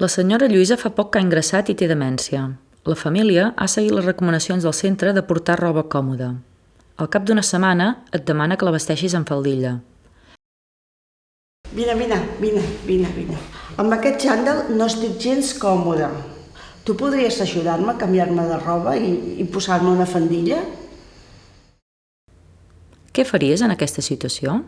La senyora Lluïsa fa poc que ha ingressat i té demència. La família ha seguit les recomanacions del centre de portar roba còmoda. Al cap d'una setmana et demana que la vesteixis en faldilla. Vine. Amb aquest xandall no estic gens còmoda. Tu podries ajudar-me a canviar-me de roba i posar-me una faldilla? Què faries en aquesta situació?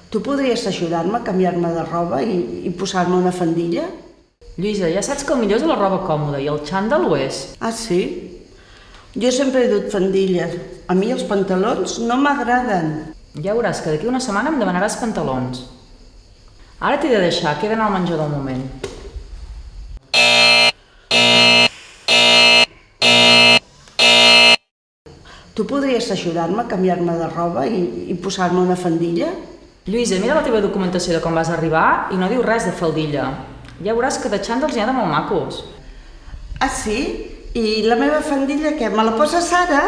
Tu podries ajudar-me a canviar-me de roba i posar-me una faldilla? Lluïsa, ja saps que el millor és la roba còmoda i el xandall ho és. Ah, sí? Jo sempre he dut faldilles. A mi els pantalons no m'agraden. Ja veuràs que d'aquí una setmana em demanaràs pantalons. Ara t'he de deixar, que he d'anar al menjador un moment. Tu podries ajudar-me a canviar-me de roba i posar-me una faldilla? Lluïsa, mira la teva documentació de com vas arribar i no diu res de faldilla. Ja veuràs que de xandalls n'hi ha de molt macos. Ah, sí? I la meva faldilla, què? Me la poses ara?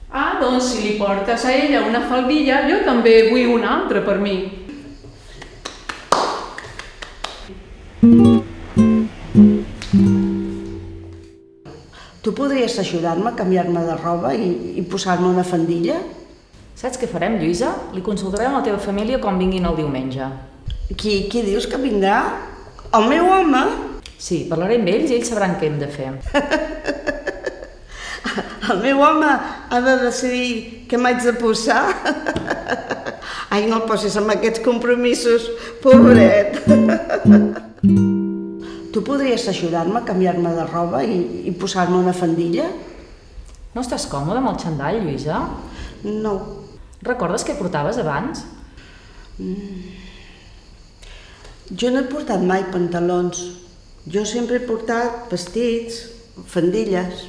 Ah, doncs si li portes a ella una faldilla, jo també vull una altra per mi. Tu podries ajudar-me a canviar-me de roba i posar-me una faldilla? Saps què farem, Lluïsa? Li consultarem a la teva família quan vinguin el diumenge. Qui dius que vindrà? El meu home? Sí, parlaré amb ells i ells sabran què hem de fer. El meu home ha de decidir què m'haig de posar? Ai, no el posis amb aquests compromisos, pobret. Tu podries ajudar-me a canviar-me de roba i posar-me una faldilla? No estàs còmode amb el xandall, Lluïsa? No. Recordes què portaves abans? Jo no he portat mai pantalons. Jo sempre he portat vestits, faldilles.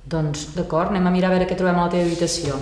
Doncs, d'acord, anem a mirar a veure què trobem a la teva habitació.